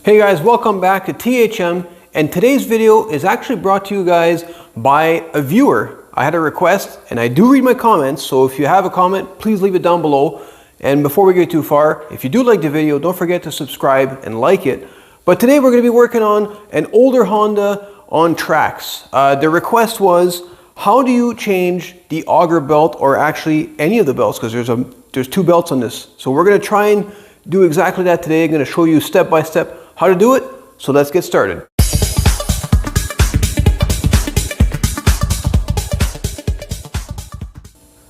Hey guys, welcome back to THM, and today's video is actually brought to you guys by a viewer. I had a request and I do read my comments, so if you have a comment, please leave it down below. And before we get too far, if you do like the video, don't forget to subscribe and like it. But today we're going to be working on an older Honda on tracks. The request was, how do you change the auger belt, or actually any of the belts, because there's two belts on this. So we're going to try and do exactly that today. I'm going to show you step by step how to do it. So let's get started.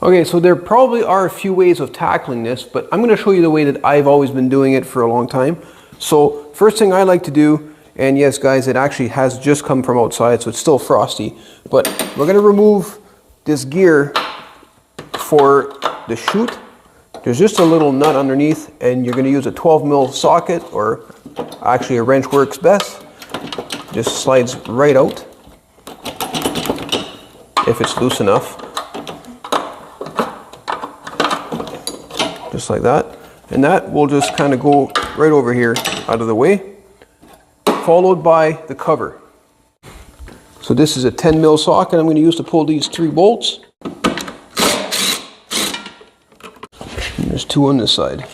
Okay, so there probably are a few ways of tackling this, but I'm going to show you the way that I've always been doing it for a long time. So first thing I like to do, and yes guys, it actually has just come from outside, so it's still frosty, but we're going to remove this gear for the chute. There's just a little nut underneath, and you're going to use a 12mm socket, or actually a wrench works best. Just slides right out if it's loose enough. Just like that. And that will just kind of go right over here out of the way, followed by the cover. So this is a 10mm socket I'm going to use to pull these 3 bolts. And there's 2 on this side.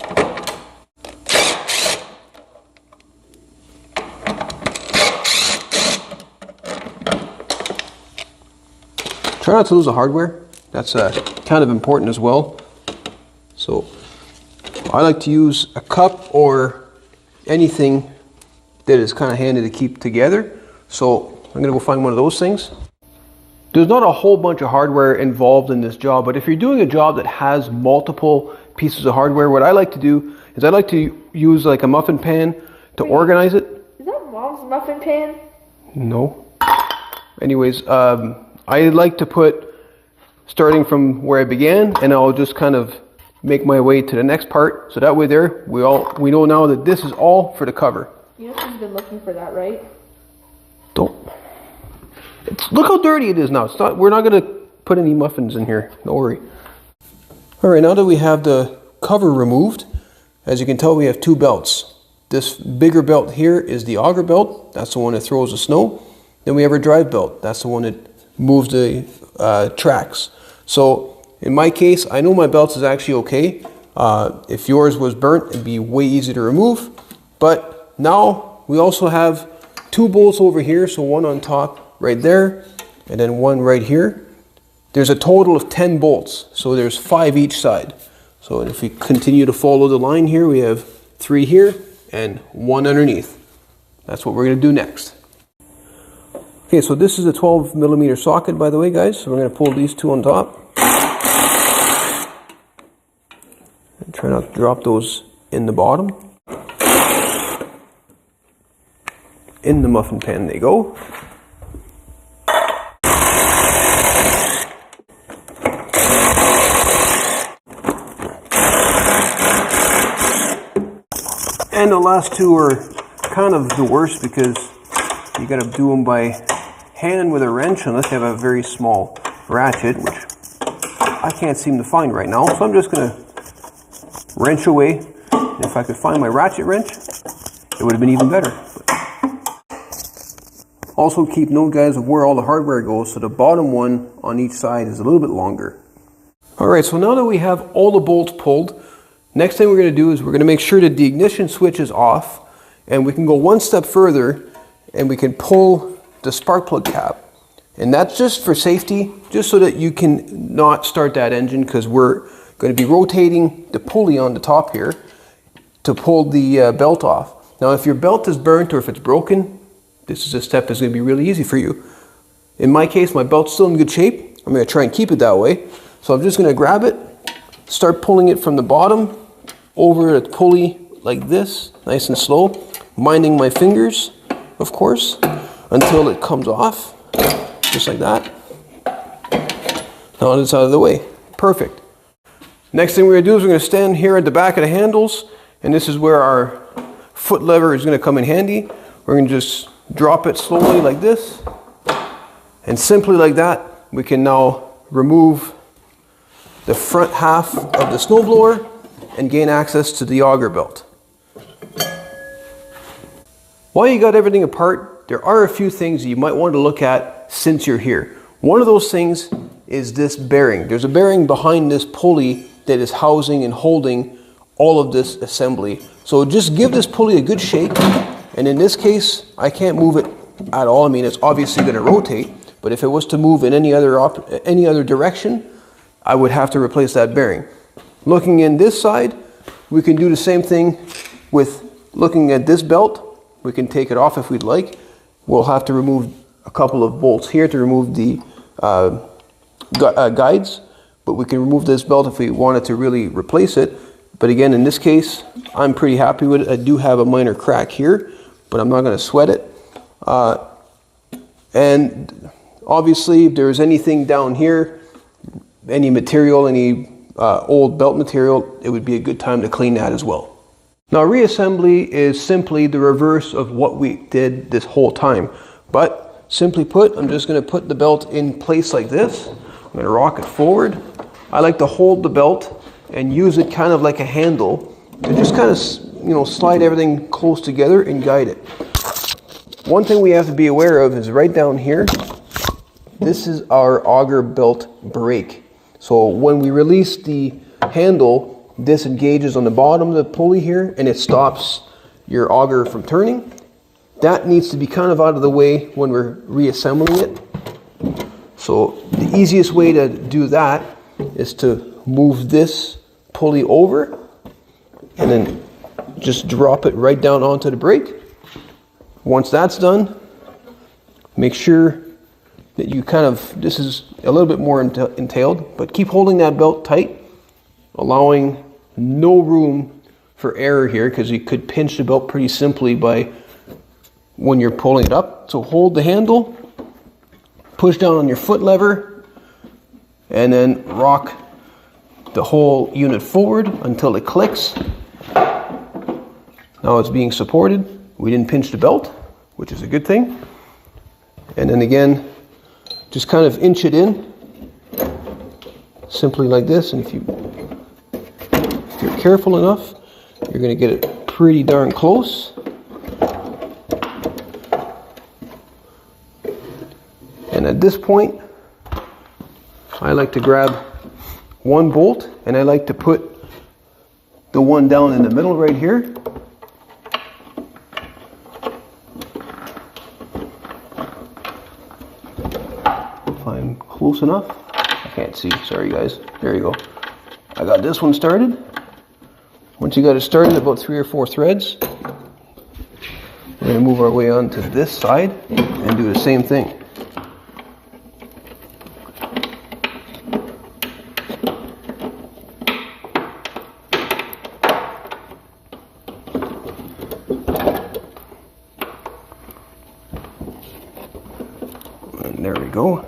Try not to lose the hardware. That's kind of important as well. So I like to use a cup or anything that is kind of handy to keep together. So I'm going to go find one of those things. There's not a whole bunch of hardware involved in this job, but if you're doing a job that has multiple pieces of hardware, what I like to do is I like to use like a muffin pan to organize it. Is that Mom's muffin pan? No. Anyways, I like to put, starting from where I began, and I'll just kind of make my way to the next part. So that way there, we know now that this is all for the cover. You know she's been looking for that, right? Look how dirty it is now. We're not going to put any muffins in here. Don't worry. All right, now that we have the cover removed, as you can tell, we have 2 belts. This bigger belt here is the auger belt. That's the one that throws the snow. Then we have our drive belt. That's the one that moves the tracks. So in my case, I know my belt is actually okay. If yours was burnt, it'd be way easier to remove. But now we also have 2 bolts over here. So one on top right there, and then one right here. There's a total of 10 bolts. So there's 5 each side. So if we continue to follow the line here, we have 3 here and 1 underneath. That's what we're going to do next. Okay, so this is a 12mm socket, by the way, guys. So we're going to pull these 2 on top. And try not to drop those in the bottom. In the muffin pan they go. And the last 2 are kind of the worst because you got to do them by hand with a wrench, unless you have a very small ratchet, which I can't seem to find right now. So I'm just going to wrench away. And if I could find my ratchet wrench, it would have been even better. Also keep note, guys, of where all the hardware goes. So the bottom one on each side is a little bit longer. All right, so now that we have all the bolts pulled, next thing we're going to do is we're going to make sure that the ignition switch is off, and we can go one step further and we can pull the spark plug cap. And that's just for safety, just so that you can not start that engine, because we're going to be rotating the pulley on the top here to pull the belt off. Now if your belt is burnt or if it's broken, this is a step that's going to be really easy for you. In my case, my belt's still in good shape. I'm going to try and keep it that way. So I'm just going to grab it, start pulling it from the bottom over the pulley like this, nice and slow, minding my fingers, of course, until it comes off, just like that. Now it's out of the way. Perfect. Next thing we're going to do is we're going to stand here at the back of the handles, and this is where our foot lever is going to come in handy. We're going to just drop it slowly like this, and simply like that, we can now remove the front half of the snowblower and gain access to the auger belt. While you got everything apart, there are a few things you might want to look at since you're here. One of those things is this bearing. There's a bearing behind this pulley that is housing and holding all of this assembly. So just give this pulley a good shake. And in this case, I can't move it at all. I mean, it's obviously going to rotate, but if it was to move in any other direction, I would have to replace that bearing. Looking in this side, we can do the same thing with looking at this belt. We can take it off if we'd like. We'll have to remove a couple of bolts here to remove the guides, but we can remove this belt if we wanted to really replace it. But again, in this case, I'm pretty happy with it. I do have a minor crack here, but I'm not going to sweat it. And obviously, if there's anything down here, any material, any old belt material, it would be a good time to clean that as well. Now, reassembly is simply the reverse of what we did this whole time. But simply put, I'm just going to put the belt in place like this. I'm going to rock it forward. I like to hold the belt and use it kind of like a handle to just kind of, slide everything close together and guide it. One thing we have to be aware of is right down here, this is our auger belt brake. So when we release the handle, this engages on the bottom of the pulley here and it stops your auger from turning. That needs to be kind of out of the way when we're reassembling it. So the easiest way to do that is to move this pulley over and then just drop it right down onto the brake. Once that's done, make sure that you this is a little bit more entailed, but keep holding that belt tight, allowing no room for error here because you could pinch the belt pretty simply by when you're pulling it up. So hold the handle, push down on your foot lever, and then rock the whole unit forward until it clicks. Now it's being supported. We didn't pinch the belt, which is a good thing. And then again, just kind of inch it in, simply like this. And if you're careful enough, you're going to get it pretty darn close. And at this point, I like to grab one bolt and I like to put the one down in the middle right here. If I'm close enough, I can't see, sorry guys, there you go. I got this one started. Once you got it started, about 3 or 4 threads, we're going to move our way on to this side and do the same thing. And there we go.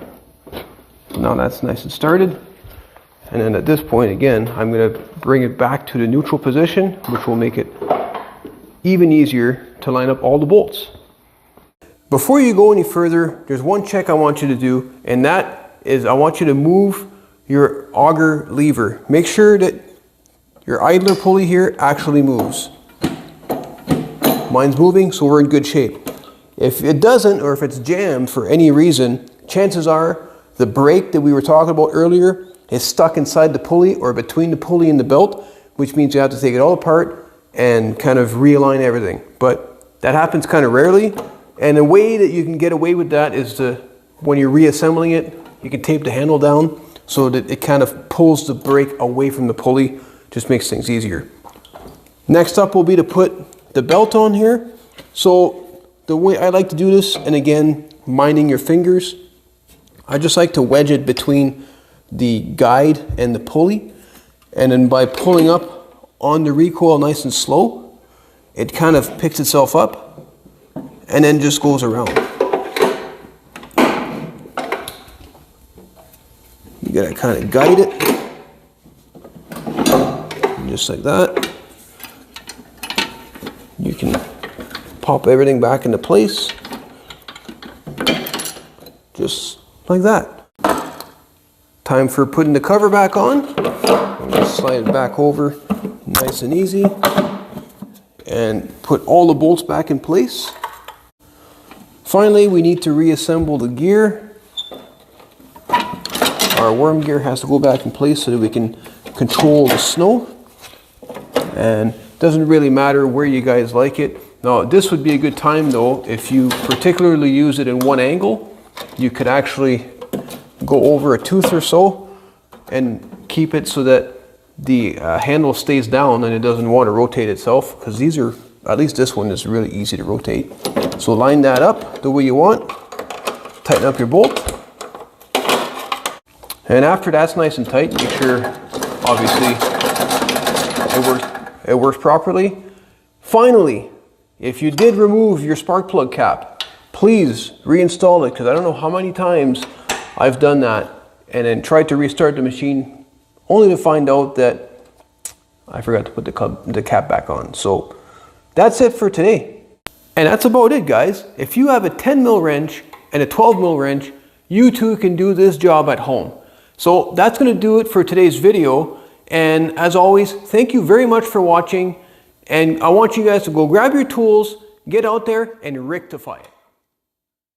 Now that's nice and started. And then at this point, again, I'm going to bring it back to the neutral position, which will make it even easier to line up all the bolts. Before you go any further, there's one check I want you to do, and that is I want you to move your auger lever. Make sure that your idler pulley here actually moves. Mine's moving, so we're in good shape. If it doesn't, or if it's jammed for any reason, chances are the brake that we were talking about earlier is stuck inside the pulley or between the pulley and the belt, which means you have to take it all apart and kind of realign everything. But that happens kind of rarely. And a way that you can get away with that is to, when you're reassembling it, you can tape the handle down so that it kind of pulls the brake away from the pulley, just makes things easier. Next up will be to put the belt on here. So the way I like to do this, and again, minding your fingers, I just like to wedge it between the guide and the pulley, and then by pulling up on the recoil nice and slow, it kind of picks itself up and then just goes around. You gotta kind of guide it just like that. You can pop everything back into place just like that. Time for putting the cover back on. I'm going to slide it back over nice and easy and put all the bolts back in place. Finally, we need to reassemble the gear. Our worm gear has to go back in place so that we can control the snow. And it doesn't really matter where you guys like it. Now, this would be a good time though, if you particularly use it in one angle, you could actually go over a tooth or so and keep it so that the handle stays down and it doesn't want to rotate itself, because these are, at least this one is really easy to rotate. So line that up the way you want, tighten up your bolt, and after that's nice and tight, make sure obviously it works properly. Finally, if you did remove your spark plug cap, please reinstall it, because I don't know how many times I've done that and then tried to restart the machine only to find out that I forgot to put the cap back on. So that's it for today. And that's about it, guys. If you have a 10 mil wrench and a 12 mil wrench, you too can do this job at home. So that's going to do it for today's video. And as always, thank you very much for watching. And I want you guys to go grab your tools, get out there and rectify it.